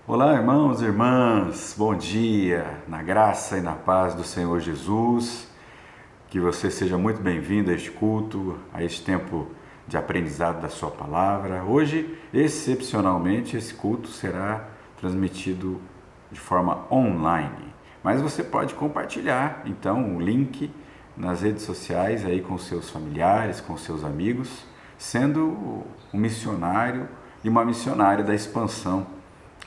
Olá, irmãos e irmãs, bom dia, na graça e na paz do Senhor Jesus, que você seja muito bem-vindo a este culto, a este tempo de aprendizado da sua palavra. Hoje, excepcionalmente, esse culto será transmitido de forma online, mas você pode compartilhar, então, o link nas redes sociais aí com seus familiares, com seus amigos, sendo um missionário e uma missionária da expansão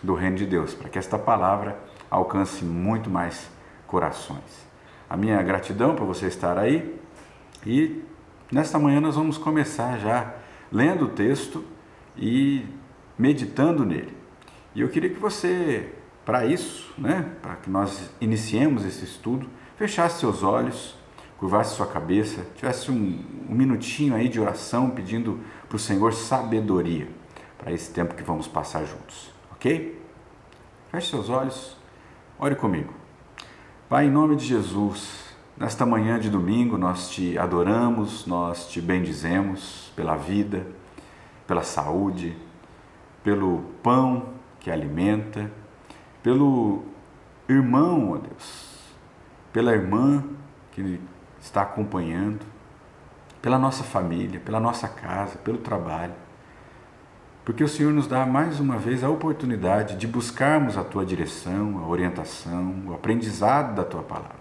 do reino de Deus, para que esta palavra alcance muito mais corações. A minha gratidão por você estar aí e nesta manhã nós vamos começar já lendo o texto e meditando nele. E eu queria que você, para isso, para que nós iniciemos esse estudo, fechasse seus olhos, curvasse sua cabeça, tivesse um minutinho aí de oração pedindo para o Senhor sabedoria para esse tempo que vamos passar juntos. Ok? Feche seus olhos, ore comigo. Pai, em nome de Jesus, nesta manhã de domingo nós te adoramos, nós te bendizemos pela vida, pela saúde, pelo pão que alimenta, pelo irmão, ó Deus, pela irmã que está acompanhando, pela nossa família, pela nossa casa, pelo trabalho. Porque o Senhor nos dá mais uma vez a oportunidade de buscarmos a Tua direção, a orientação, o aprendizado da Tua palavra.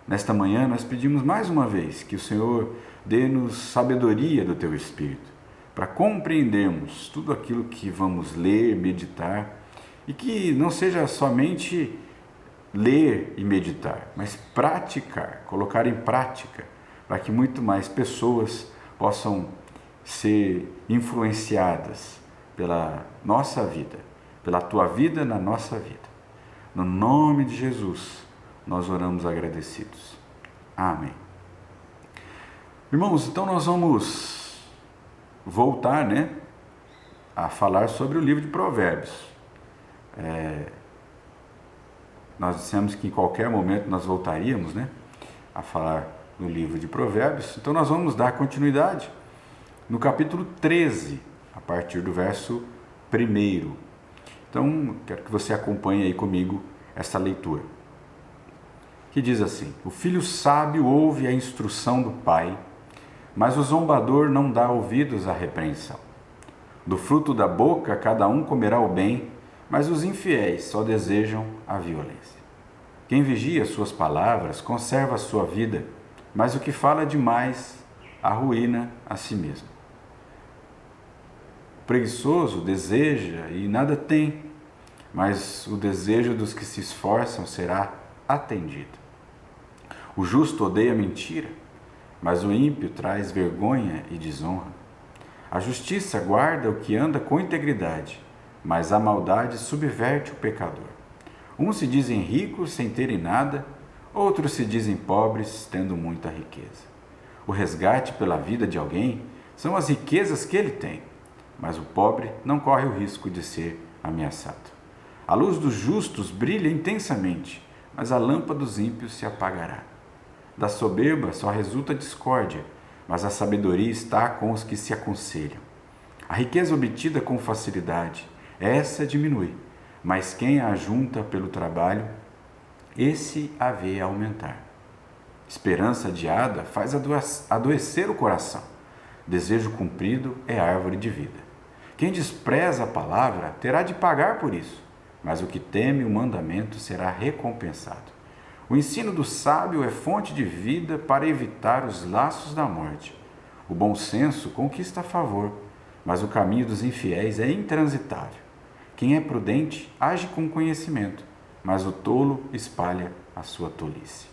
Nesta manhã nós pedimos mais uma vez que o Senhor dê-nos sabedoria do Teu Espírito, para compreendermos tudo aquilo que vamos ler, meditar, e que não seja somente ler e meditar, mas praticar, colocar em prática, para que muito mais pessoas possam ser influenciadas pela nossa vida, pela Tua vida na nossa vida. No nome de Jesus, nós oramos agradecidos. Amém. Irmãos, então nós vamos voltar, a falar sobre o livro de Provérbios. Nós dissemos que em qualquer momento nós voltaríamos, a falar do livro de Provérbios. Então nós vamos dar continuidade no capítulo 13, a partir do verso 1. Então, quero que você acompanhe aí comigo essa leitura. Que diz assim: O filho sábio ouve a instrução do pai, mas o zombador não dá ouvidos à repreensão. Do fruto da boca cada um comerá o bem, mas os infiéis só desejam a violência. Quem vigia suas palavras conserva a sua vida, mas o que fala demais arruína a si mesmo. O preguiçoso deseja e nada tem, mas o desejo dos que se esforçam será atendido. O justo odeia a mentira, mas o ímpio traz vergonha e desonra. A justiça guarda o que anda com integridade, mas a maldade subverte o pecador. Uns se dizem ricos sem terem nada, outros se dizem pobres tendo muita riqueza. O resgate pela vida de alguém são as riquezas que ele tem, mas o pobre não corre o risco de ser ameaçado. A luz dos justos brilha intensamente, mas a lâmpada dos ímpios se apagará. Da soberba só resulta discórdia, mas a sabedoria está com os que se aconselham. A riqueza obtida com facilidade, essa diminui, mas quem a ajunta pelo trabalho, esse a vê aumentar. Esperança adiada faz adoecer o coração. Desejo cumprido é árvore de vida. Quem despreza a palavra terá de pagar por isso, mas o que teme o mandamento será recompensado. O ensino do sábio é fonte de vida para evitar os laços da morte. O bom senso conquista favor, mas o caminho dos infiéis é intransitável. Quem é prudente age com conhecimento, mas o tolo espalha a sua tolice.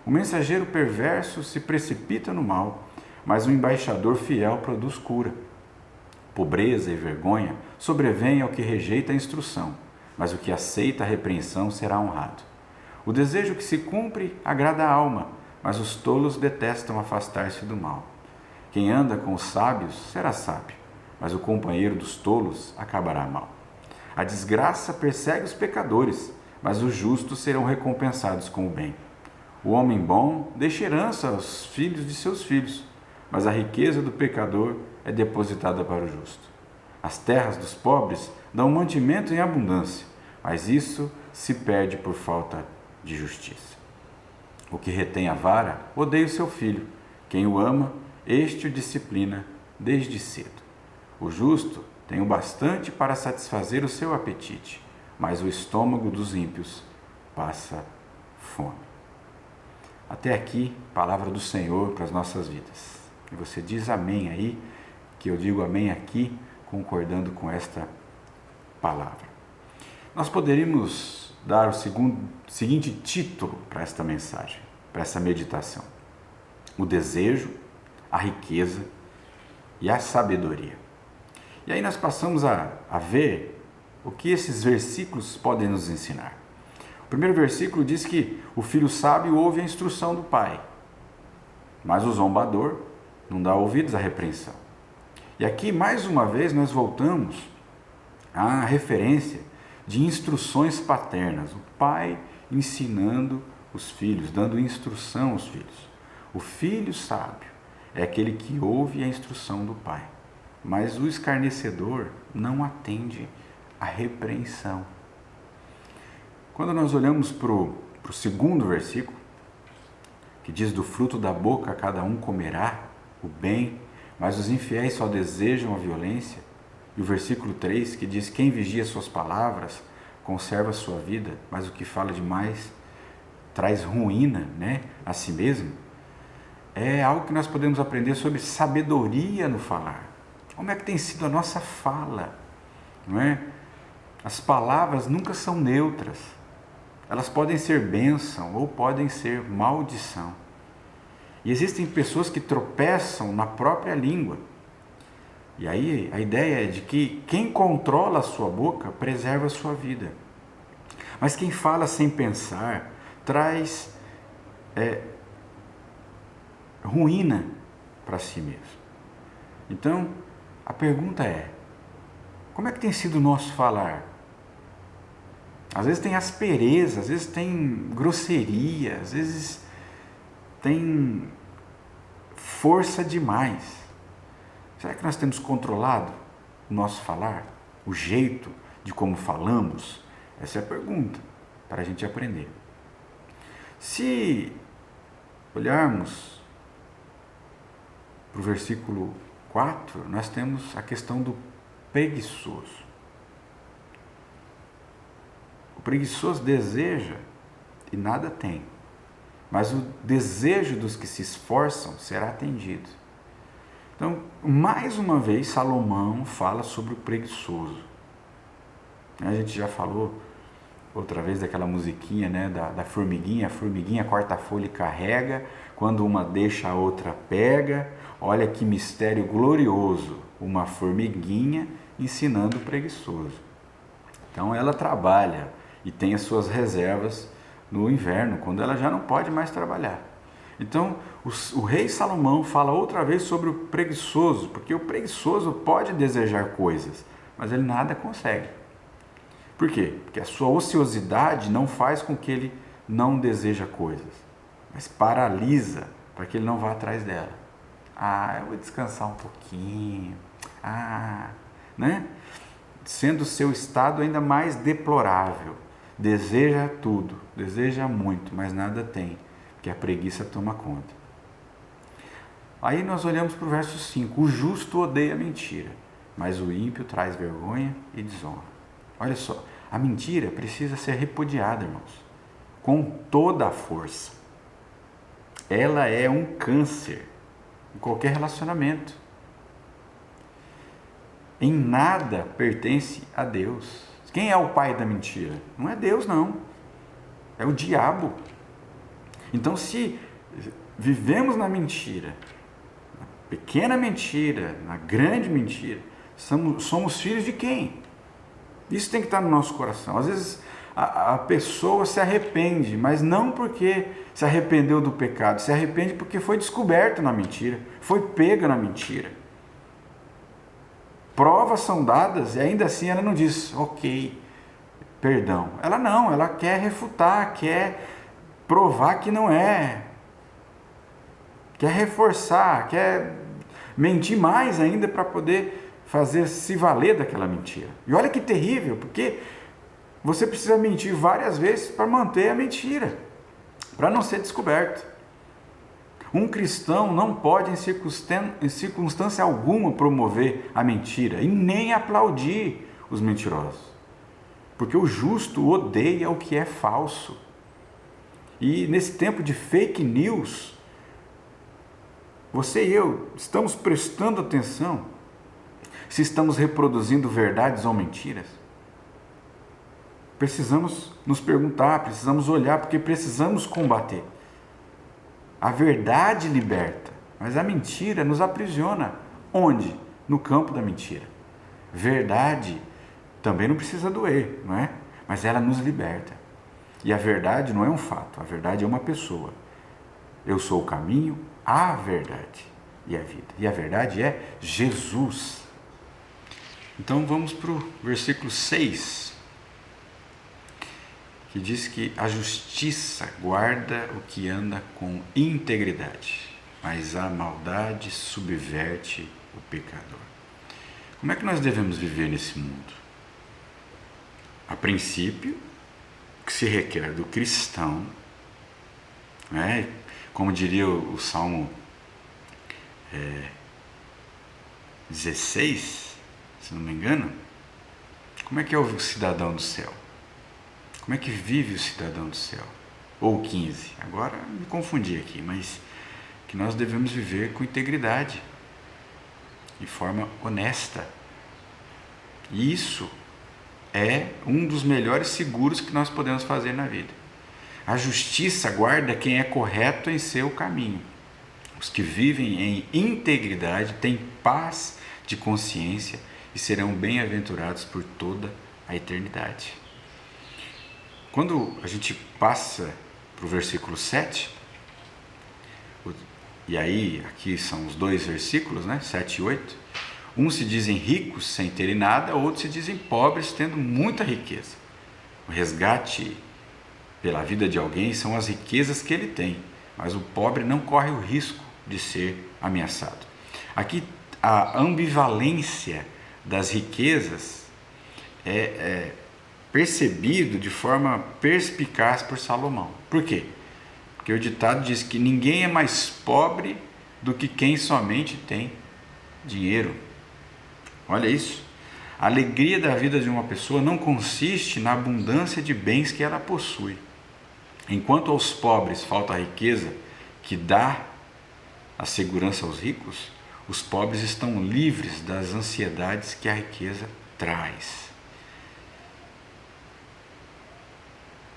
O mensageiro perverso se precipita no mal, mas o embaixador fiel produz cura. Pobreza e vergonha sobrevêm ao que rejeita a instrução, mas o que aceita a repreensão será honrado. O desejo que se cumpre agrada a alma, mas os tolos detestam afastar-se do mal. Quem anda com os sábios será sábio, mas o companheiro dos tolos acabará mal. A desgraça persegue os pecadores, mas os justos serão recompensados com o bem. O homem bom deixa herança aos filhos de seus filhos, mas a riqueza do pecador é depositada para o justo. As terras dos pobres dão mantimento em abundância, mas isso se perde por falta de justiça. O que retém a vara odeia o seu filho. Quem o ama, este o disciplina desde cedo. O justo tem o bastante para satisfazer o seu apetite, mas o estômago dos ímpios passa fome. Até aqui, palavra do Senhor para as nossas vidas. E você diz amém aí, que eu digo amém aqui, concordando com esta palavra. Nós poderíamos dar o seguinte título para esta mensagem, para essa meditação: o desejo, a riqueza e a sabedoria. E aí nós passamos a ver o que esses versículos podem nos ensinar. O primeiro versículo diz que o filho sábio ouve a instrução do pai, mas o zombador não dá ouvidos à repreensão. E aqui, mais uma vez, nós voltamos à referência de instruções paternas, o pai ensinando os filhos, dando instrução aos filhos. O filho sábio é aquele que ouve a instrução do pai, mas o escarnecedor não atende à repreensão. Quando nós olhamos para o segundo versículo, que diz: do fruto da boca cada um comerá o bem, mas os infiéis só desejam a violência. E o versículo 3, que diz: quem vigia suas palavras conserva a sua vida, mas o que fala demais traz ruína, a si mesmo. É algo que nós podemos aprender sobre sabedoria no falar. Como é que tem sido a nossa fala? Não é? As palavras nunca são neutras. Elas podem ser bênção ou podem ser maldição. E existem pessoas que tropeçam na própria língua. E aí a ideia é de que quem controla a sua boca preserva a sua vida. Mas quem fala sem pensar traz ruína para si mesmo. Então, a pergunta é: como é que tem sido o nosso falar? Às vezes tem aspereza, às vezes tem grosseria, às vezes tem força demais. Será que nós temos controlado o nosso falar? O jeito de como falamos? Essa é a pergunta para a gente aprender. Se olharmos para o versículo 4, nós temos a questão do preguiçoso. O preguiçoso deseja e nada tem, mas o desejo dos que se esforçam será atendido. Então, mais uma vez, Salomão fala sobre o preguiçoso. A gente já falou outra vez daquela musiquinha, da formiguinha. A formiguinha corta a folha e carrega, quando uma deixa, a outra pega. Olha que mistério glorioso, uma formiguinha ensinando o preguiçoso. Então ela trabalha e tem as suas reservas no inverno, quando ela já não pode mais trabalhar. Então o rei Salomão fala outra vez sobre o preguiçoso, porque o preguiçoso pode desejar coisas, mas ele nada consegue. Por quê? Porque a sua ociosidade não faz com que ele não deseja coisas, mas paralisa para que ele não vá atrás dela. Eu vou descansar um pouquinho. Sendo o seu estado ainda mais deplorável. Deseja tudo, deseja muito, mas nada tem, porque a preguiça toma conta. Aí nós olhamos para o verso 5. O justo odeia a mentira, mas o ímpio traz vergonha e desonra. Olha só, a mentira precisa ser repudiada, irmãos, com toda a força. Ela é um câncer em qualquer relacionamento. Em nada pertence a Deus. Quem é o pai da mentira? Não é Deus, não. É o diabo. Então, se vivemos na mentira, na pequena mentira, na grande mentira, somos filhos de quem? Isso tem que estar no nosso coração. Às vezes a pessoa se arrepende, mas não porque se arrependeu do pecado, se arrepende porque foi descoberto na mentira, foi pega na mentira. Provas são dadas e ainda assim ela não diz, ok, perdão. Ela quer refutar, quer provar que não é, quer reforçar, quer mentir mais ainda para poder fazer se valer daquela mentira. E olha que terrível, porque você precisa mentir várias vezes para manter a mentira, para não ser descoberto. Um cristão não pode, em circunstância alguma, promover a mentira e nem aplaudir os mentirosos, porque o justo odeia o que é falso. E nesse tempo de fake news, você e eu estamos prestando atenção se estamos reproduzindo verdades ou mentiras? Precisamos nos perguntar, precisamos olhar, porque precisamos combater. A verdade liberta, mas a mentira nos aprisiona. Onde? No campo da mentira. Verdade também não precisa doer, não é? Mas ela nos liberta. E a verdade não é um fato, a verdade é uma pessoa. Eu sou o caminho, a verdade e a vida. E a verdade é Jesus. Então vamos para o versículo 6, que diz que a justiça guarda o que anda com integridade, mas a maldade subverte o pecador. Como é que nós devemos viver nesse mundo? A princípio, o que se requer do cristão, né? Como diria o Salmo 16, se não me engano, como é que é o cidadão do céu? Como é que vive o cidadão do céu? Ou 15, agora me confundi aqui, mas que nós devemos viver com integridade, de forma honesta. E isso é um dos melhores seguros que nós podemos fazer na vida. A justiça guarda quem é correto em seu caminho. Os que vivem em integridade têm paz de consciência e serão bem-aventurados por toda a eternidade. Quando a gente passa para o versículo 7, e aí aqui são os dois versículos, né, 7 e 8, uns se dizem ricos sem terem nada, outros se dizem pobres tendo muita riqueza. O resgate pela vida de alguém são as riquezas que ele tem, mas o pobre não corre o risco de ser ameaçado. Aqui a ambivalência das riquezas é percebido de forma perspicaz por Salomão. Por quê? Porque o ditado diz que ninguém é mais pobre do que quem somente tem dinheiro. Olha isso. A alegria da vida de uma pessoa não consiste na abundância de bens que ela possui. Enquanto aos pobres falta a riqueza que dá a segurança aos ricos, os pobres estão livres das ansiedades que a riqueza traz.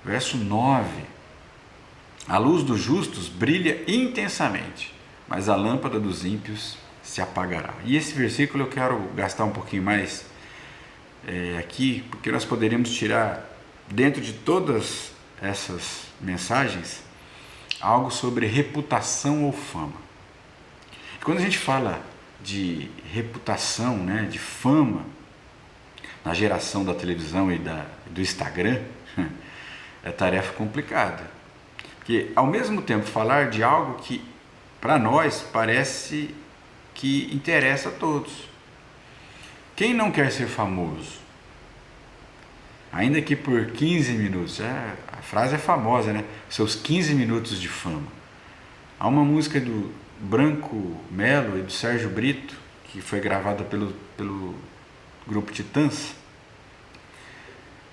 Verso 9. A luz dos justos brilha intensamente, mas a lâmpada dos ímpios se apagará. E esse versículo eu quero gastar um pouquinho mais aqui, porque nós poderíamos tirar, dentro de todas essas mensagens, algo sobre reputação ou fama. E quando a gente fala de reputação, né, de fama, na geração da televisão e do Instagram, é tarefa complicada. Porque, ao mesmo tempo, falar de algo que, para nós, parece que interessa a todos. Quem não quer ser famoso? Ainda que por 15 minutos. A frase é famosa, né? Seus 15 minutos de fama. Há uma música do Branco Melo e do Sérgio Brito, que foi gravada pelo grupo Titãs,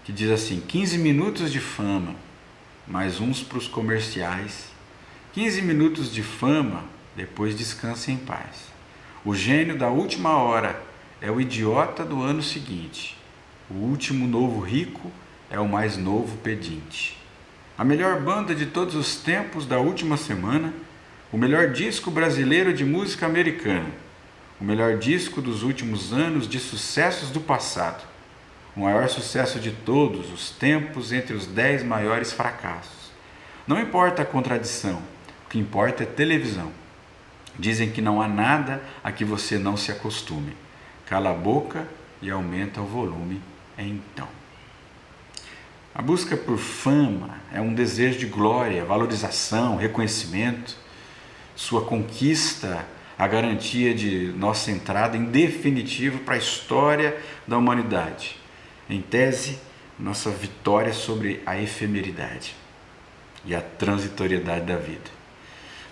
que diz assim: 15 minutos de fama, mais uns para os comerciais. 15 minutos de fama, depois descanse em paz. O gênio da última hora é o idiota do ano seguinte. O último novo rico é o mais novo pedinte. A melhor banda de todos os tempos da última semana, o melhor disco brasileiro de música americana, o melhor disco dos últimos anos de sucessos do passado, o maior sucesso de todos os tempos entre os 10 maiores fracassos. Não importa a contradição, o que importa é televisão. Dizem que não há nada a que você não se acostume. Cala a boca e aumenta o volume então. A busca por fama é um desejo de glória, valorização, reconhecimento. Sua conquista, a garantia de nossa entrada em definitivo para a história da humanidade. Em tese, nossa vitória sobre a efemeridade e a transitoriedade da vida.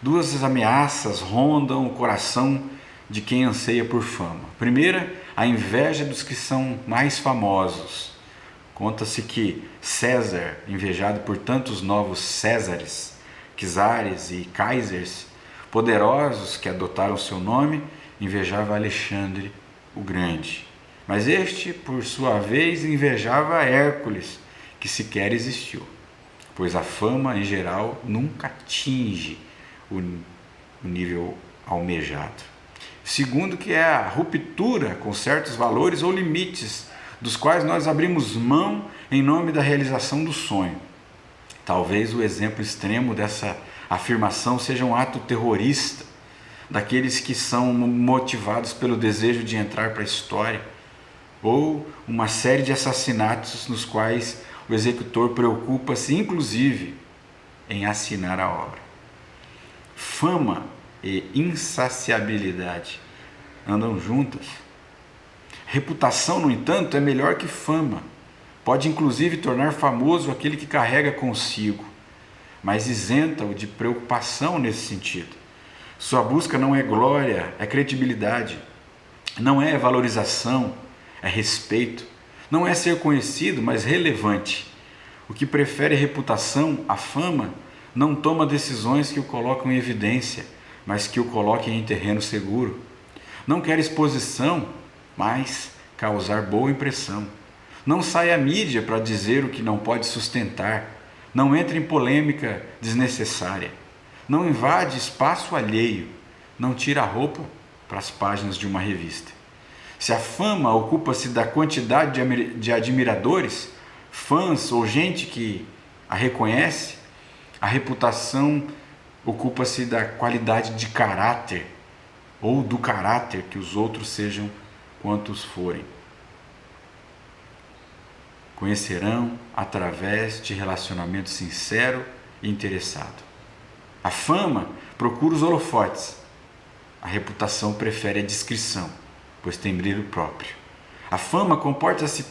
Duas ameaças rondam o coração de quem anseia por fama. Primeira, a inveja dos que são mais famosos. Conta-se que César, invejado por tantos novos Césares, Czares e Kaisers, poderosos que adotaram seu nome, invejava Alexandre o Grande. Mas este, por sua vez, invejava Hércules, que sequer existiu, pois a fama, em geral, nunca atinge o nível almejado. Segundo, que é a ruptura com certos valores ou limites dos quais nós abrimos mão em nome da realização do sonho. Talvez o exemplo extremo dessa afirmação seja um ato terrorista daqueles que são motivados pelo desejo de entrar para a história, ou uma série de assassinatos nos quais o executor preocupa-se inclusive em assinar a obra. Fama e insaciabilidade andam juntas. Reputação, no entanto, é melhor que fama. Pode inclusive tornar famoso aquele que carrega consigo, mas isenta-o de preocupação nesse sentido. Sua busca não é glória, é credibilidade. Não é valorização, é respeito. Não é ser conhecido, mas relevante. O que prefere reputação à fama não toma decisões que o colocam em evidência, mas que o coloquem em terreno seguro. Não quer exposição, mas causar boa impressão. Não sai à mídia para dizer o que não pode sustentar. Não entra em polêmica desnecessária. Não invade espaço alheio. Não tira a roupa para as páginas de uma revista. Se a fama ocupa-se da quantidade de admiradores, fãs ou gente que a reconhece, a reputação ocupa-se da qualidade de caráter ou do caráter que os outros sejam quantos forem. Conhecerão através de relacionamento sincero e interessado. A fama procura os holofotes. A reputação prefere a discrição, pois tem brilho próprio. A fama comporta-se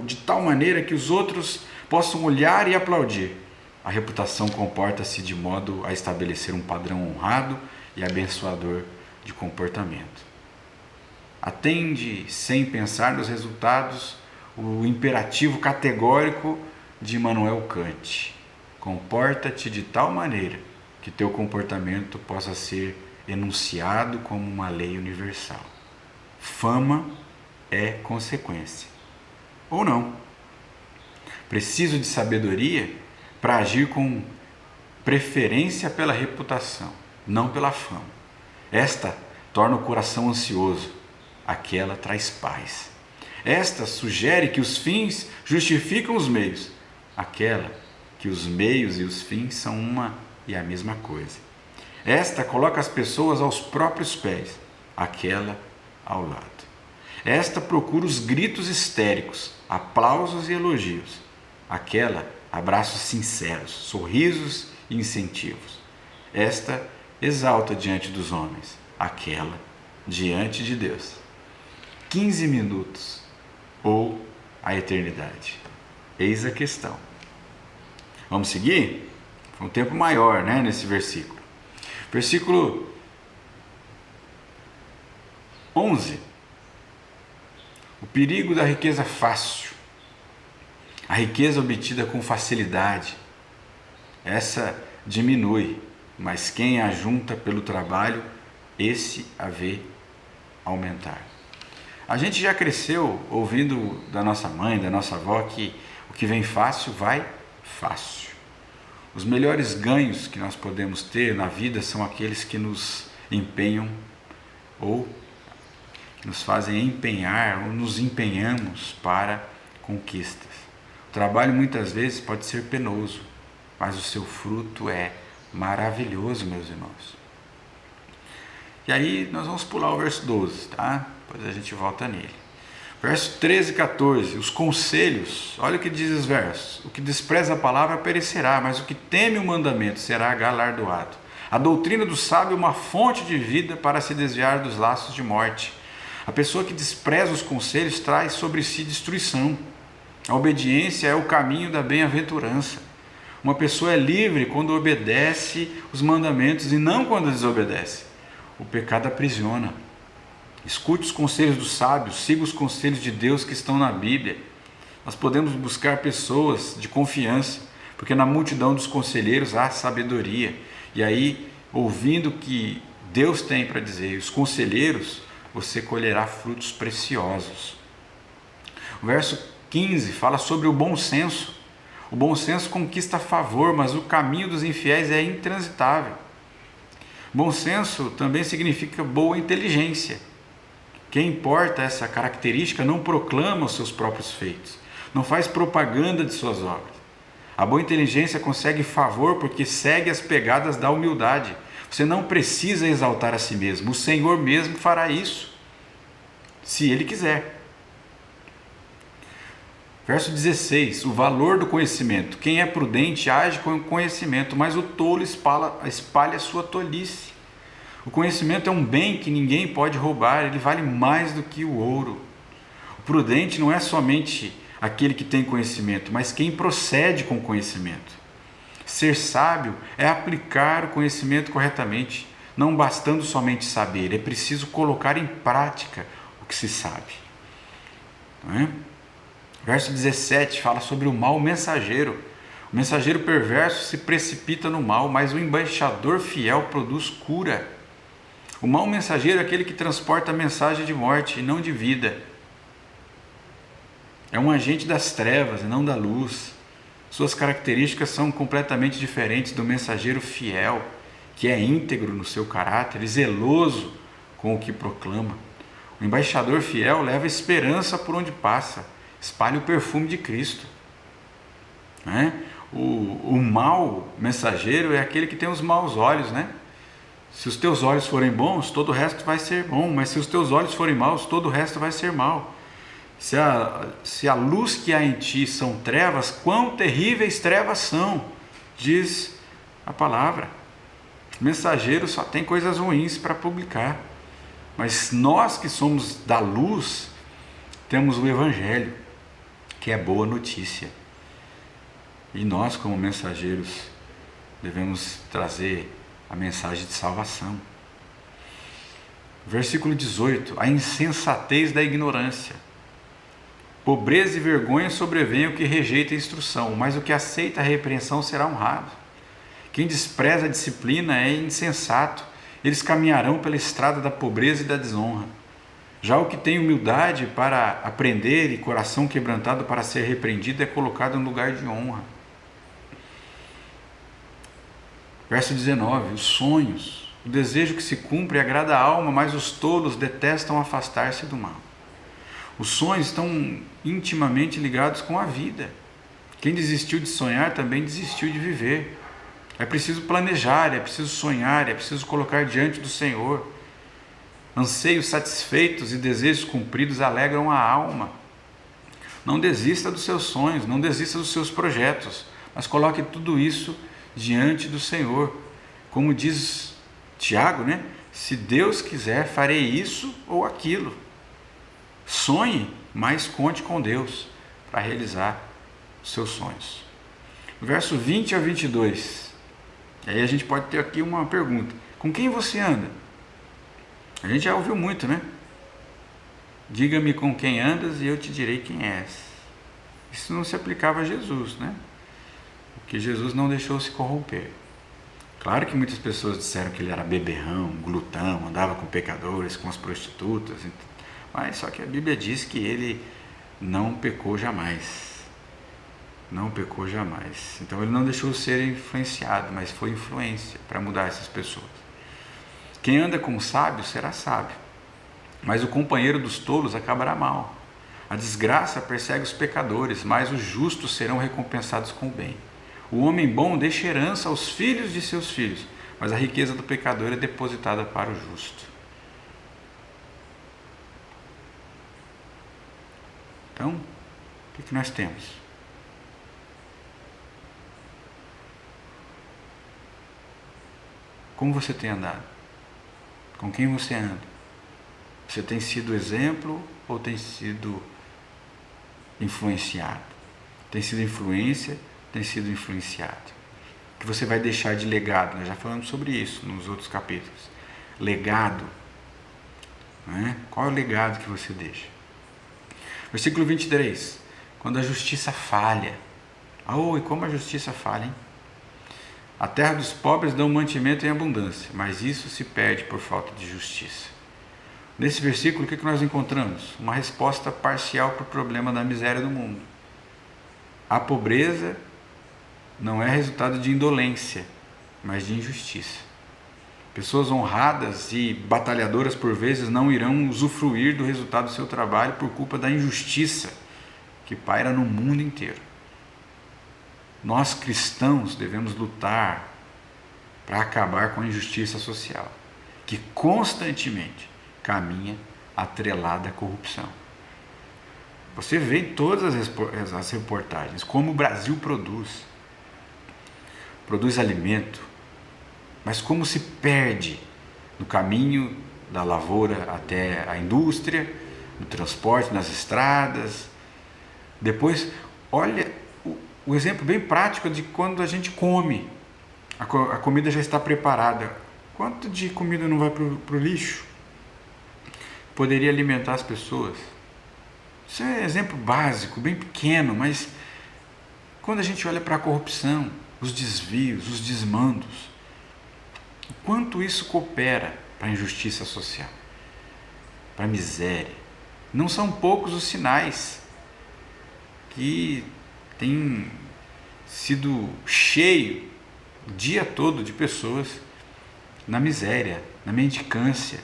de tal maneira que os outros possam olhar e aplaudir. A reputação comporta-se de modo a estabelecer um padrão honrado e abençoador de comportamento. Atende, sem pensar nos resultados, o imperativo categórico de Immanuel Kant. Comporta-te de tal maneira que teu comportamento possa ser enunciado como uma lei universal. Fama é consequência. Ou não. Preciso de sabedoria para agir com preferência pela reputação, não pela fama. Esta torna o coração ansioso, aquela traz paz. Esta sugere que os fins justificam os meios, aquela que os meios e os fins são uma e a mesma coisa. Esta coloca as pessoas aos próprios pés, aquela ao lado. Esta procura os gritos histéricos, aplausos e elogios, aquela abraços sinceros, sorrisos e incentivos. Esta exalta diante dos homens, aquela diante de Deus. 15 minutos ou a eternidade? Eis a questão. Vamos seguir? Foi um tempo maior, nesse versículo. Versículo 11. O perigo da riqueza fácil. A riqueza obtida com facilidade. Essa diminui, mas quem a junta pelo trabalho, esse a vê aumentar. A gente já cresceu ouvindo da nossa mãe, da nossa avó, que o que vem fácil, vai fácil. Os melhores ganhos que nós podemos ter na vida são aqueles que nos empenham ou nos fazem empenhar ou nos empenhamos para conquistas. O trabalho muitas vezes pode ser penoso, mas o seu fruto é maravilhoso, meus irmãos. E aí nós vamos pular o verso 12, tá? Depois a gente volta nele. Verso 13 e 14, os conselhos, olha o que diz os versos. O que despreza a palavra perecerá, mas o que teme o mandamento será galardoado. A doutrina do sábio é uma fonte de vida para se desviar dos laços de morte. A pessoa que despreza os conselhos traz sobre si destruição. A obediência é o caminho da bem-aventurança. Uma pessoa é livre quando obedece os mandamentos e não quando desobedece. O pecado aprisiona. Escute os conselhos dos sábios, siga os conselhos de Deus que estão na Bíblia. Nós podemos buscar pessoas de confiança, porque na multidão dos conselheiros há sabedoria. E aí, ouvindo o que Deus tem para dizer, os conselheiros, você colherá frutos preciosos. O verso 15 fala sobre o bom senso. O bom senso conquista favor, mas o caminho dos infiéis é intransitável. Bom senso também significa boa inteligência. Quem importa essa característica não proclama os seus próprios feitos, não faz propaganda de suas obras. A boa inteligência consegue favor porque segue as pegadas da humildade. Você não precisa exaltar a si mesmo, o Senhor mesmo fará isso, se Ele quiser. Verso 16, o valor do conhecimento. Quem é prudente age com conhecimento, mas o tolo espalha a sua tolice. O conhecimento é um bem que ninguém pode roubar, ele vale mais do que o ouro. O prudente não é somente aquele que tem conhecimento, mas quem procede com conhecimento. Ser sábio é aplicar o conhecimento corretamente, não bastando somente saber, é preciso colocar em prática o que se sabe. Não é? Verso 17 fala sobre o mau mensageiro. O mensageiro perverso se precipita no mal, mas o embaixador fiel produz cura. O mau mensageiro é aquele que transporta a mensagem de morte e não de vida. É um agente das trevas e não da luz. Suas características são completamente diferentes do mensageiro fiel, que é íntegro no seu caráter e zeloso com o que proclama. O embaixador fiel leva esperança por onde passa, espalha o perfume de Cristo. O mau mensageiro é aquele que tem os maus olhos, né? Se os teus olhos forem bons, todo o resto vai ser bom, mas se os teus olhos forem maus, todo o resto vai ser mau. Se a luz que há em ti são trevas, quão terríveis trevas são, diz a palavra. O mensageiro só tem coisas ruins para publicar, mas nós que somos da luz, temos o Evangelho, que é boa notícia. E nós, como mensageiros, devemos trazer a mensagem de salvação. Versículo 18, a insensatez da ignorância. Pobreza e vergonha sobrevêm ao que rejeita a instrução, mas o que aceita a repreensão será honrado. Quem despreza a disciplina é insensato, eles caminharão pela estrada da pobreza e da desonra. Já o que tem humildade para aprender e coração quebrantado para ser repreendido é colocado no lugar de honra. Verso 19, os sonhos. O desejo que se cumpre agrada a alma, mas os tolos detestam afastar-se do mal. Os sonhos estão intimamente ligados com a vida. Quem desistiu de sonhar também desistiu de viver. É preciso planejar, é preciso sonhar, é preciso colocar diante do Senhor. Anseios satisfeitos e desejos cumpridos alegram a alma. Não desista dos seus sonhos, não desista dos seus projetos, mas coloque tudo isso diante do Senhor. Como diz Tiago, né? Se Deus quiser, farei isso ou aquilo. Sonhe, mas conte com Deus para realizar os seus sonhos. Verso 20 a 22. Aí a gente pode ter aqui uma pergunta. Com quem você anda? A gente já ouviu muito, né? Diga-me com quem andas e eu te direi quem és. Isso não se aplicava a Jesus, né? Porque Jesus não deixou se corromper. Claro que muitas pessoas disseram que ele era beberrão, glutão, andava com pecadores, com as prostitutas, mas só que a Bíblia diz que ele não pecou jamais. Não pecou jamais. Então ele não deixou ser influenciado, mas foi influência para mudar essas pessoas. Quem anda com o sábio será sábio, mas o companheiro dos tolos acabará mal. A desgraça persegue os pecadores, mas os justos serão recompensados com o bem. O homem bom deixa herança aos filhos de seus filhos, mas a riqueza do pecador é depositada para o justo. Então, o que nós temos? Como você tem andado? Com quem você anda? Você tem sido exemplo ou tem sido influenciado? tem sido influência, tem sido influenciado? Que você vai deixar de legado? Nós já falamos sobre isso nos outros capítulos. Legado. Né? Qual é o legado que você deixa? Versículo 23. Quando a justiça falha. E como a justiça falha, hein? A terra dos pobres dá um mantimento em abundância, mas isso se perde por falta de justiça. Nesse versículo, o que nós encontramos? Uma resposta parcial para o problema da miséria do mundo. A pobreza não é resultado de indolência, mas de injustiça. Pessoas honradas e batalhadoras por vezes não irão usufruir do resultado do seu trabalho por culpa da injustiça que paira no mundo inteiro. Nós cristãos devemos lutar para acabar com a injustiça social, que constantemente caminha atrelada à corrupção. Você vê em todas as reportagens como o Brasil produz alimento, mas como se perde no caminho da lavoura até a indústria, no transporte, nas estradas. Depois, olha o exemplo bem prático de quando a gente come, a comida já está preparada. Quanto de comida não vai para o lixo? Poderia alimentar as pessoas. Isso é um exemplo básico, bem pequeno, mas quando a gente olha para a corrupção, os desvios, os desmandos, o quanto isso coopera para a injustiça social, para a miséria. Não são poucos os sinais que tem sido cheio o dia todo de pessoas na miséria, na mendicância,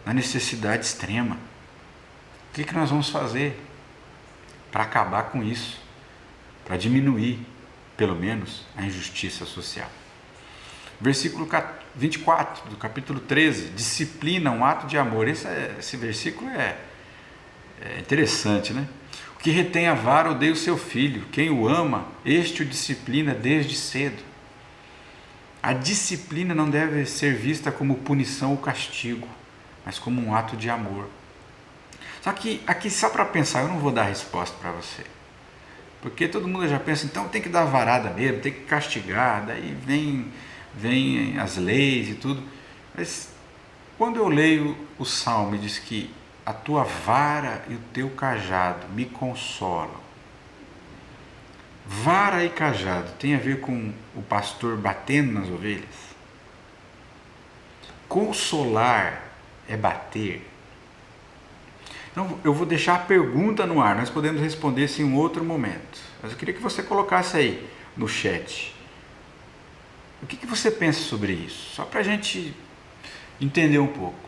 na necessidade extrema. O que nós vamos fazer para acabar com isso? Para diminuir, pelo menos, a injustiça social. Versículo 24 do capítulo 13, disciplina, um ato de amor. Esse versículo é interessante, né? O que retém a vara odeia o seu filho, quem o ama, este o disciplina desde cedo. A disciplina não deve ser vista como punição ou castigo, mas como um ato de amor. Só que aqui, só para pensar, eu não vou dar resposta para você. Porque todo mundo já pensa, então tem que dar varada mesmo, tem que castigar, daí vem as leis e tudo. Mas quando eu leio o Salmo e diz que a tua vara e o teu cajado me consolam. Vara e cajado tem a ver com o pastor batendo nas ovelhas? Consolar é bater? Então eu vou deixar a pergunta no ar, nós podemos responder isso em um outro momento. Mas eu queria que você colocasse aí no chat. O que você pensa sobre isso? Só para a gente entender um pouco.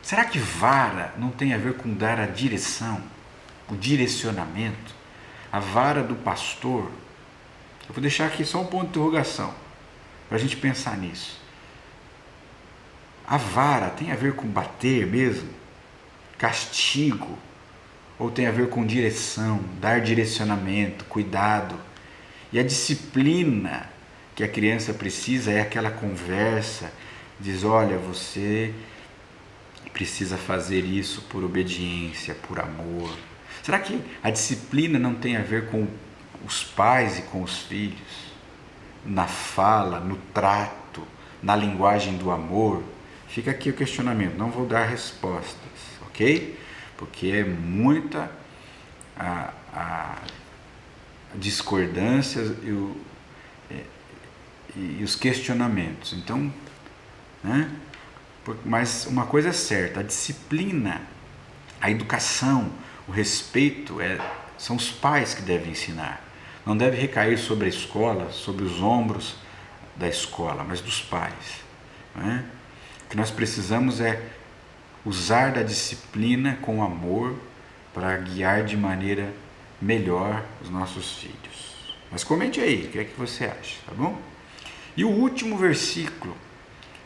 Será que vara não tem a ver com dar a direção, o direcionamento? A vara do pastor? Eu vou deixar aqui só um ponto de interrogação, para a gente pensar nisso. A vara tem a ver com bater mesmo? Castigo? Ou tem a ver com direção, dar direcionamento, cuidado? E a disciplina que a criança precisa é aquela conversa, diz, olha, você precisa fazer isso por obediência, por amor. Será que a disciplina não tem a ver com os pais e com os filhos? Na fala, no trato, na linguagem do amor? Fica aqui o questionamento, não vou dar respostas, ok? Porque é muita a discordância e os questionamentos. Então, né? Mas uma coisa é certa, a disciplina, a educação, o respeito são os pais que devem ensinar. Não deve recair sobre a escola, sobre os ombros da escola, mas dos pais. Né? O que nós precisamos é usar da disciplina com amor para guiar de maneira melhor os nossos filhos. Mas comente aí, o que é que você acha, tá bom? E o último versículo,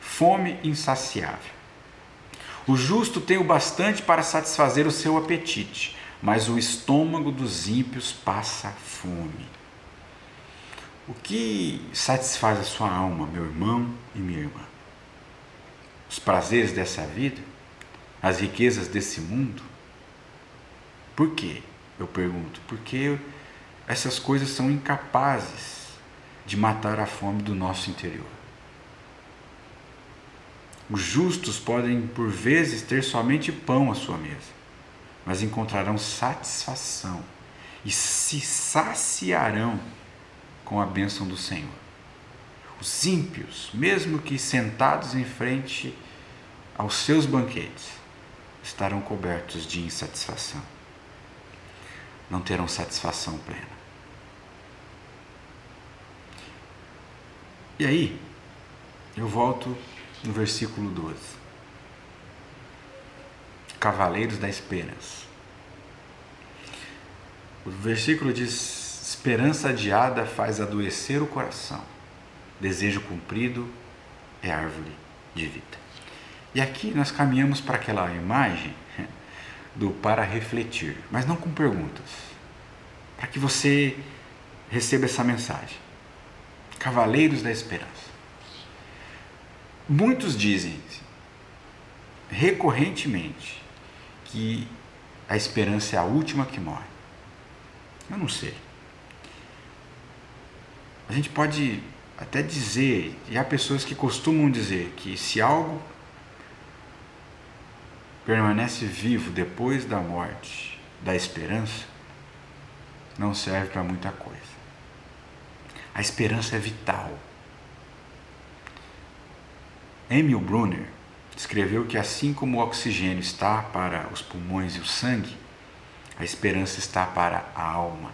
fome insaciável. O justo tem o bastante para satisfazer o seu apetite, mas o estômago dos ímpios passa fome. O que satisfaz a sua alma, meu irmão e minha irmã? Os prazeres dessa vida? As riquezas desse mundo? Por quê? Eu pergunto. Porque essas coisas são incapazes de matar a fome do nosso interior. Os justos podem, por vezes, ter somente pão à sua mesa, mas encontrarão satisfação e se saciarão com a bênção do Senhor. Os ímpios, mesmo que sentados em frente aos seus banquetes, estarão cobertos de insatisfação. Não terão satisfação plena. E aí, eu volto no versículo 12. Cavaleiros da esperança. O versículo diz: esperança adiada faz adoecer o coração, desejo cumprido é árvore de vida. E aqui nós caminhamos para aquela imagem do para refletir, mas não com perguntas, para que você receba essa mensagem. Cavaleiros da esperança. Muitos dizem recorrentemente que a esperança é a última que morre. Eu não sei. A gente pode até dizer, e há pessoas que costumam dizer, que se algo permanece vivo depois da morte da esperança, não serve para muita coisa. A esperança é vital. Emil Brunner escreveu que assim como o oxigênio está para os pulmões e o sangue, a esperança está para a alma.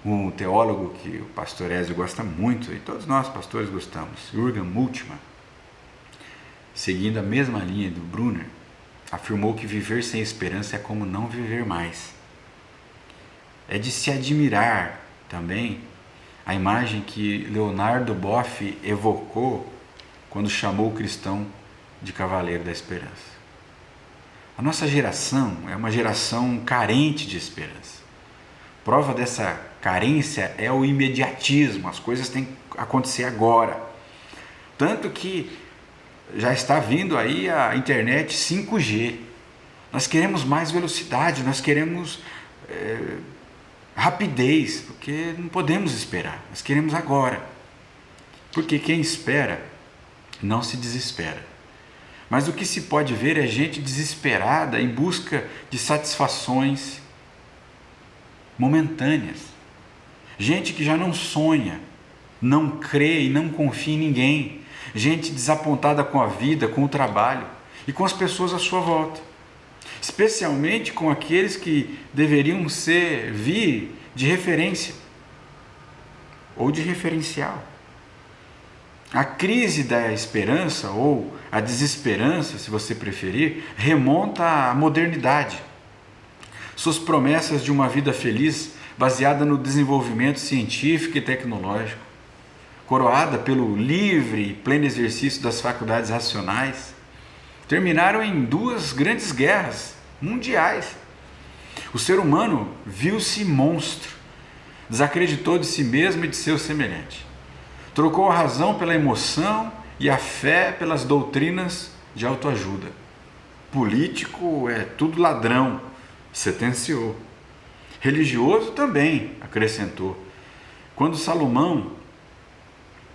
Um teólogo que o pastor Ezio gosta muito, e todos nós pastores gostamos, Jürgen Moltmann, seguindo a mesma linha do Brunner, afirmou que viver sem esperança é como não viver mais. É de se admirar também a imagem que Leonardo Boff evocou quando chamou o cristão de cavaleiro da esperança. A nossa geração é uma geração carente de esperança. Prova dessa carência é o imediatismo, as coisas têm que acontecer agora. Tanto que já está vindo aí a internet 5G. Nós queremos mais velocidade, nós queremos rapidez, porque não podemos esperar, nós queremos agora. Porque quem espera não se desespera. Mas o que se pode ver é gente desesperada em busca de satisfações momentâneas. Gente que já não sonha, não crê e não confia em ninguém. Gente desapontada com a vida, com o trabalho e com as pessoas à sua volta. Especialmente com aqueles que deveriam servir de referência ou de referencial. A crise da esperança, ou a desesperança, se você preferir, remonta à modernidade. Suas promessas de uma vida feliz baseada no desenvolvimento científico e tecnológico, coroada pelo livre e pleno exercício das faculdades racionais, terminaram em 2 grandes guerras mundiais. O ser humano viu-se monstro, desacreditou de si mesmo e de seu semelhante. Trocou a razão pela emoção e a fé pelas doutrinas de autoajuda. Político é tudo ladrão, sentenciou. Religioso também, acrescentou. Quando Salomão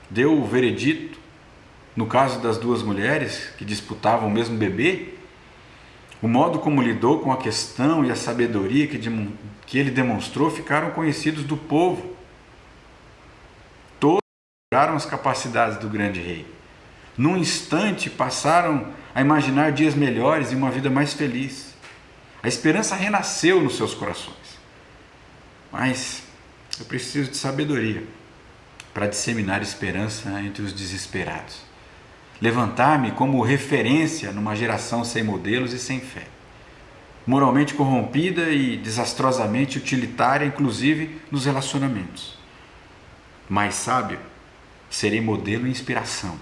deu o veredito, no caso das 2 mulheres que disputavam o mesmo bebê, o modo como lidou com a questão e a sabedoria que ele demonstrou ficaram conhecidos do povo. Todos admiraram as capacidades do grande rei. Num instante passaram a imaginar dias melhores e uma vida mais feliz. A esperança renasceu nos seus corações. Mas eu preciso de sabedoria para disseminar esperança entre os desesperados. Levantar-me como referência numa geração sem modelos e sem fé. Moralmente corrompida e desastrosamente utilitária, inclusive nos relacionamentos. Mais sábio, serei modelo e inspiração.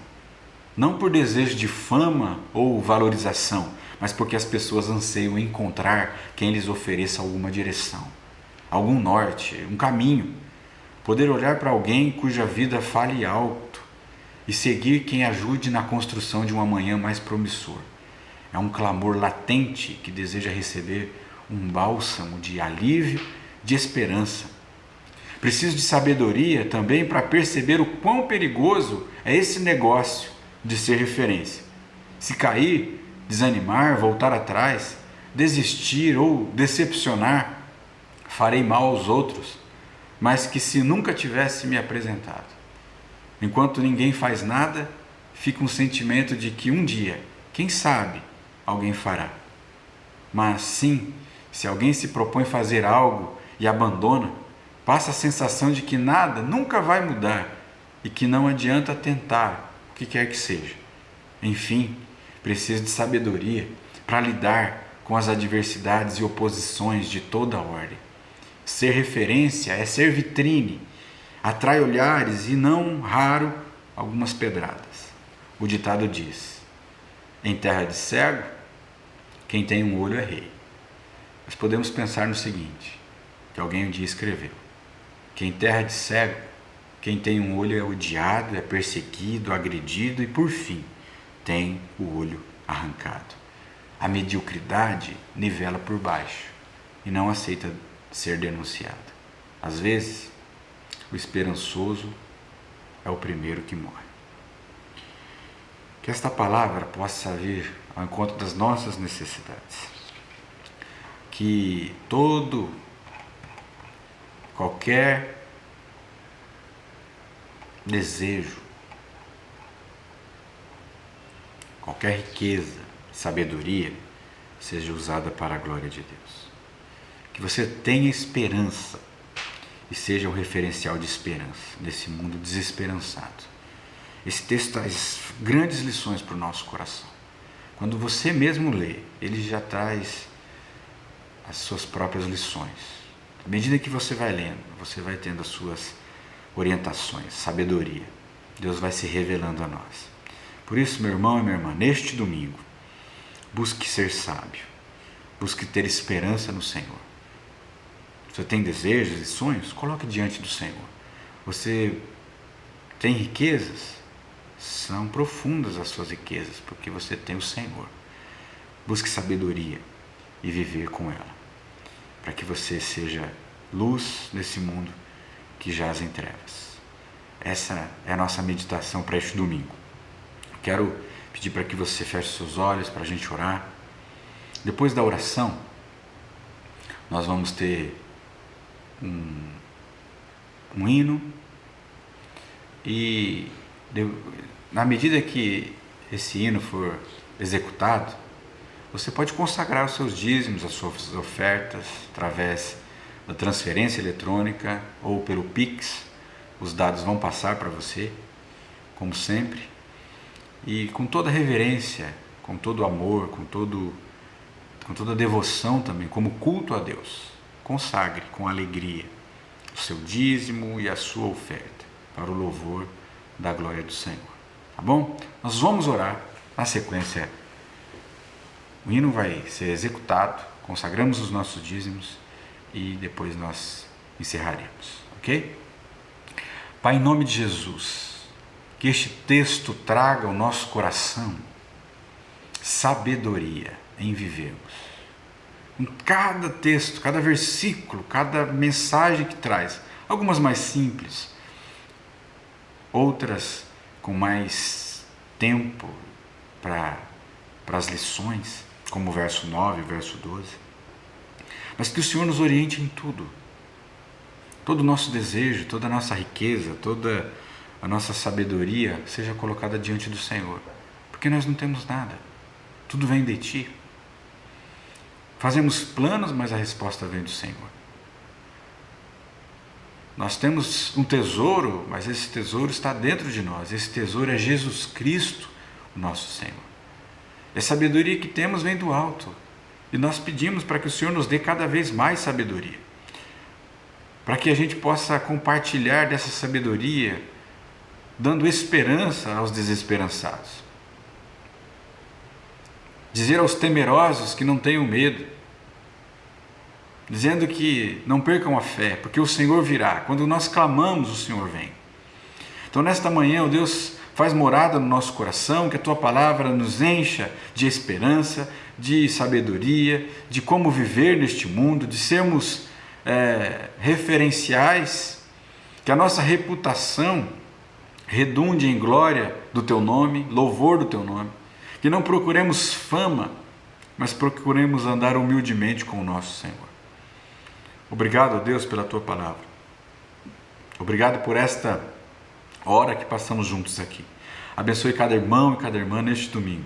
Não por desejo de fama ou valorização, mas porque as pessoas anseiam encontrar quem lhes ofereça alguma direção, algum norte, um caminho. Poder olhar para alguém cuja vida fale alto e seguir quem ajude na construção de um amanhã mais promissor. É um clamor latente que deseja receber um bálsamo de alívio, de esperança. Preciso de sabedoria também para perceber o quão perigoso é esse negócio de ser referência. Se cair, desanimar, voltar atrás, desistir ou decepcionar, farei mal aos outros, mas que se nunca tivesse me apresentado. Enquanto ninguém faz nada, fica um sentimento de que um dia, quem sabe, alguém fará. Mas sim, se alguém se propõe fazer algo e abandona, passa a sensação de que nada nunca vai mudar e que não adianta tentar o que quer que seja. Enfim, preciso de sabedoria para lidar com as adversidades e oposições de toda a ordem. Ser referência é ser vitrine, atrai olhares e não raro algumas pedradas. O ditado diz: em terra de cego, quem tem um olho é rei. Mas podemos pensar no seguinte, que alguém um dia escreveu: que em terra de cego, quem tem um olho é odiado, é perseguido, agredido e por fim tem o olho arrancado. A mediocridade nivela por baixo e não aceita ser denunciada. Às vezes, o esperançoso é o primeiro que morre. Que esta palavra possa vir ao encontro das nossas necessidades. Que qualquer desejo, qualquer riqueza, sabedoria, seja usada para a glória de Deus. Que você tenha esperança e seja um referencial de esperança nesse mundo desesperançado. Esse texto traz grandes lições para o nosso coração. Quando você mesmo lê, ele já traz as suas próprias lições. À medida que você vai lendo, você vai tendo as suas orientações, sabedoria. Deus vai se revelando a nós. Por isso, meu irmão e minha irmã, neste domingo, busque ser sábio. Busque ter esperança no Senhor. Você tem desejos e sonhos? Coloque diante do Senhor. Você tem riquezas? São profundas as suas riquezas, porque você tem o Senhor. Busque sabedoria e viver com ela, para que você seja luz nesse mundo que jaz em trevas. Essa é a nossa meditação para este domingo. Quero pedir para que você feche seus olhos para a gente orar. Depois da oração, nós vamos ter um hino e na medida que esse hino for executado, você pode consagrar os seus dízimos, as suas ofertas através da transferência eletrônica ou pelo Pix. Os dados vão passar para você, como sempre, e com toda reverência, com todo amor, com toda devoção também, como culto a Deus. Consagre com alegria o seu dízimo e a sua oferta para o louvor da glória do Senhor. Tá bom? Nós vamos orar. Na sequência, o hino vai ser executado, consagramos os nossos dízimos e depois nós encerraremos. Ok? Pai, em nome de Jesus, que este texto traga ao nosso coração sabedoria em vivermos. Em cada texto, cada versículo, cada mensagem que traz, algumas mais simples, outras com mais tempo para as lições, como o verso 9, o verso 12. Mas que o Senhor nos oriente em tudo. Todo o nosso desejo, toda a nossa riqueza, toda a nossa sabedoria seja colocada diante do Senhor. Porque nós não temos nada. Tudo vem de Ti. Fazemos planos, mas a resposta vem do Senhor. Nós temos um tesouro, mas esse tesouro está dentro de nós. Esse tesouro é Jesus Cristo, o nosso Senhor. E a sabedoria que temos vem do alto. E nós pedimos para que o Senhor nos dê cada vez mais sabedoria. Para que a gente possa compartilhar dessa sabedoria, dando esperança aos desesperançados. Dizer aos temerosos que não tenham medo, dizendo que não percam a fé, porque o Senhor virá. Quando nós clamamos, o Senhor vem. Então, nesta manhã, ó Deus, faz morada no nosso coração, que a Tua palavra nos encha de esperança, de sabedoria, de como viver neste mundo, de sermos referenciais, que a nossa reputação redunde em glória do Teu nome, louvor do Teu nome, que não procuremos fama, mas procuremos andar humildemente com o nosso Senhor. Obrigado, a Deus, pela Tua palavra. Obrigado por esta hora que passamos juntos aqui. Abençoe cada irmão e cada irmã neste domingo.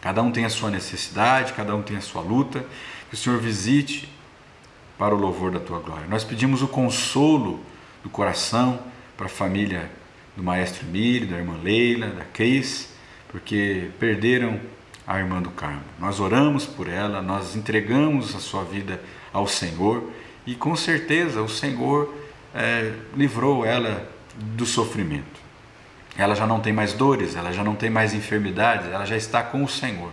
Cada um tem a sua necessidade, cada um tem a sua luta. Que o Senhor visite para o louvor da Tua glória. Nós pedimos o consolo do coração para a família do maestro Emílio, da irmã Leila, da Cris, porque perderam a irmã do Carmo. Nós oramos por ela, nós entregamos a sua vida ao Senhor e com certeza o Senhor livrou ela do sofrimento. Ela já não tem mais dores, ela já não tem mais enfermidades, ela já está com o Senhor.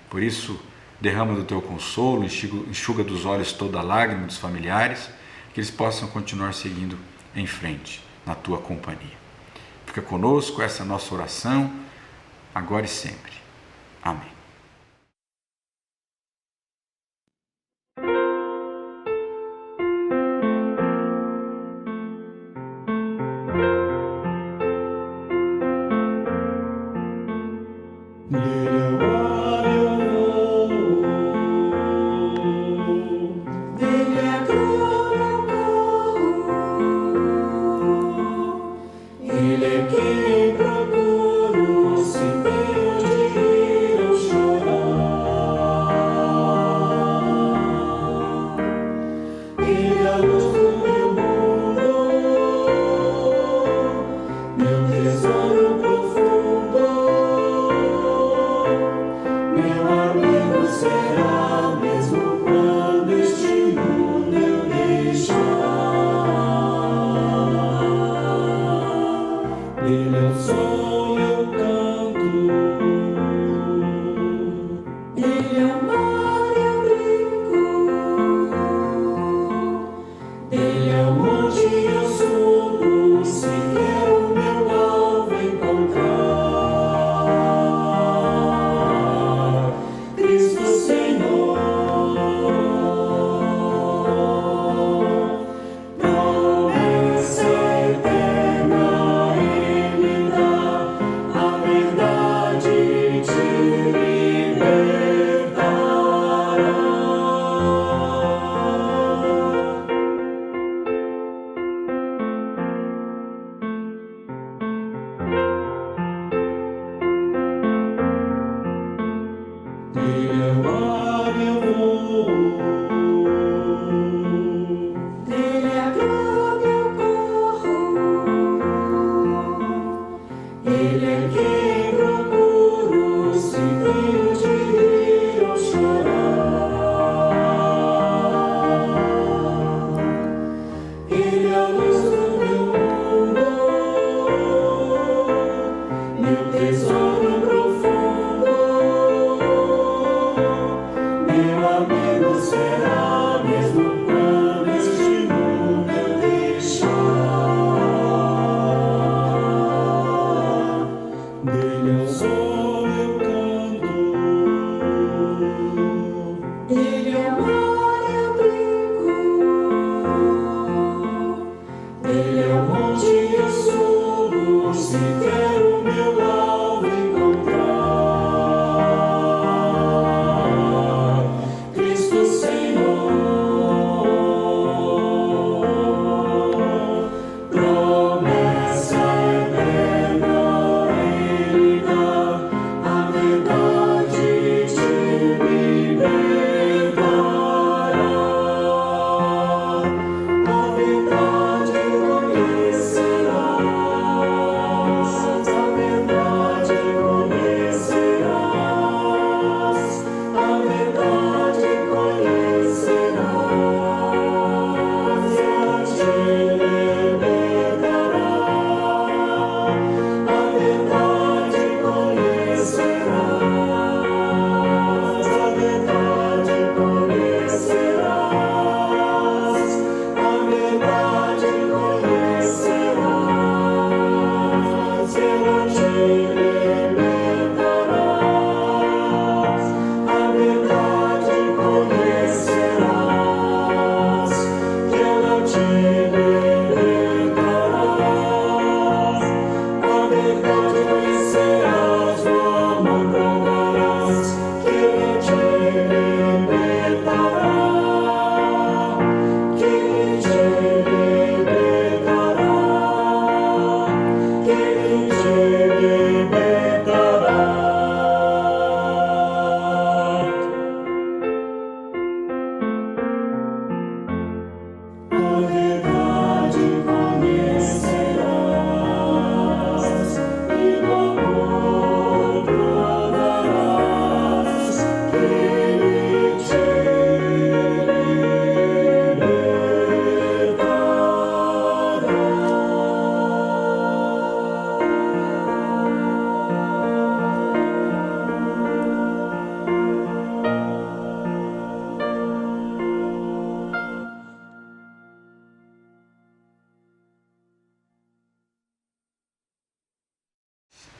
Por isso, derrama do Teu consolo, enxuga dos olhos toda a lágrima dos familiares, que eles possam continuar seguindo em frente, na Tua companhia. Fica conosco, essa é a nossa oração, agora e sempre. Amém.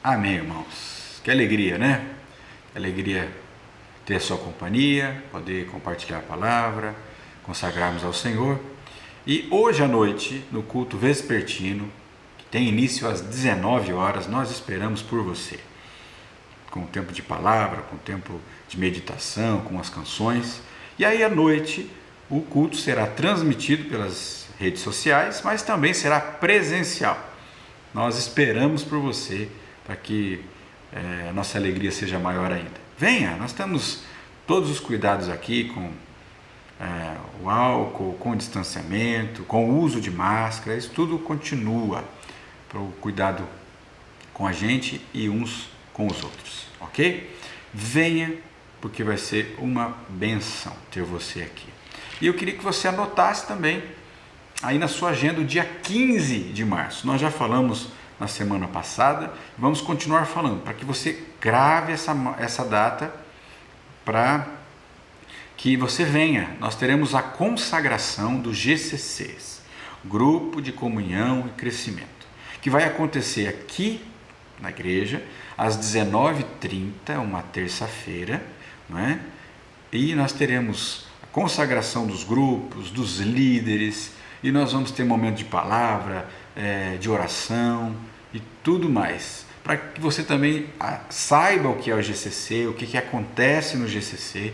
Amém, irmãos. Que alegria, né? Que alegria ter a sua companhia, poder compartilhar a palavra, consagrarmos ao Senhor. E hoje à noite, no culto vespertino, que tem início às 19 horas, nós esperamos por você. Com o tempo de palavra, com o tempo de meditação, com as canções. E aí à noite, o culto será transmitido pelas redes sociais, mas também será presencial. Nós esperamos por você para que a nossa alegria seja maior ainda. Venha, nós temos todos os cuidados aqui com o álcool, com o distanciamento, com o uso de máscara, isso tudo continua para o cuidado com a gente e uns com os outros, ok? Venha, porque vai ser uma benção ter você aqui. E eu queria que você anotasse também aí na sua agenda o dia 15 de março. Nós já falamos na semana passada, vamos continuar falando, para que você grave essa data, para que você venha. Nós teremos a consagração dos GCCs, Grupo de Comunhão e Crescimento, que vai acontecer aqui na igreja, às 19h30, uma terça-feira, não é? E nós teremos a consagração dos grupos, dos líderes, e nós vamos ter momento de palavra, de oração e tudo mais, para que você também saiba o que é o GCC, o que acontece no GCC.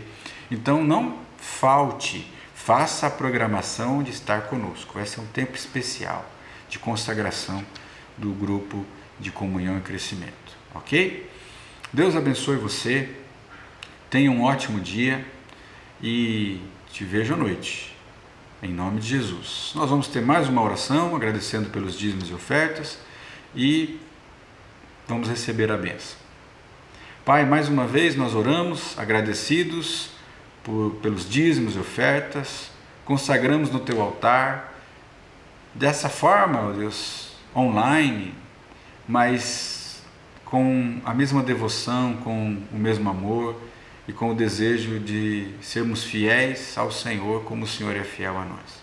Então não falte, faça a programação de estar conosco. Vai ser um tempo especial de consagração do grupo de comunhão e crescimento, ok? Deus abençoe você, tenha um ótimo dia e te vejo à noite. Em nome de Jesus. Nós vamos ter mais uma oração, agradecendo pelos dízimos e ofertas, e vamos receber a bênção. Pai, mais uma vez nós oramos, agradecidos pelos dízimos e ofertas, consagramos no Teu altar, dessa forma, ó Deus, online, mas com a mesma devoção, com o mesmo amor, e com o desejo de sermos fiéis ao Senhor como o Senhor é fiel a nós.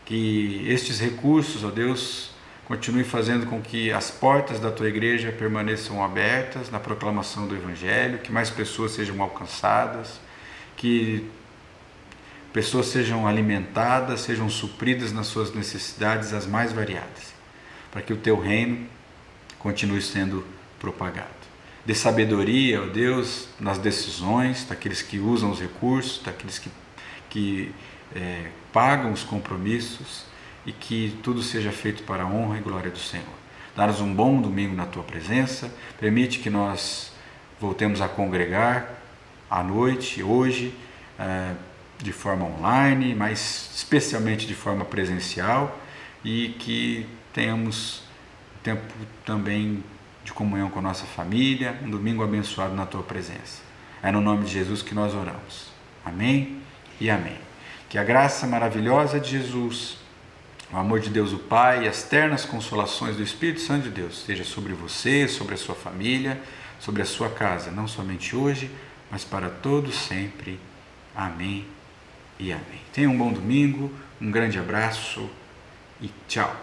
Que estes recursos, ó Deus, continuem fazendo com que as portas da Tua igreja permaneçam abertas na proclamação do Evangelho, que mais pessoas sejam alcançadas, que pessoas sejam alimentadas, sejam supridas nas suas necessidades as mais variadas, para que o Teu reino continue sendo propagado. Dê sabedoria, ó Deus, nas decisões daqueles que usam os recursos, daqueles que pagam os compromissos, e que tudo seja feito para a honra e glória do Senhor. Dá-nos um bom domingo na Tua presença, permite que nós voltemos a congregar à noite, hoje, de forma online, mas especialmente de forma presencial, e que tenhamos tempo também de comunhão com a nossa família, um domingo abençoado na Tua presença. É no nome de Jesus que nós oramos. Amém e amém. Que a graça maravilhosa de Jesus, o amor de Deus o Pai e as ternas consolações do Espírito Santo de Deus esteja sobre você, sobre a sua família, sobre a sua casa, não somente hoje, mas para todos sempre. Amém e amém. Tenha um bom domingo, um grande abraço e tchau.